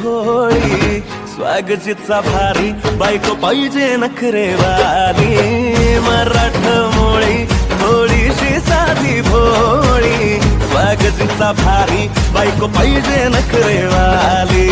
भोळी स्वागजीचा भारी बायको पाहिजे नखरेवाली मराठमोळी थोडीशी साधी भोळी स्वागजीचा भारी बायको पाहिजे नखरेवाली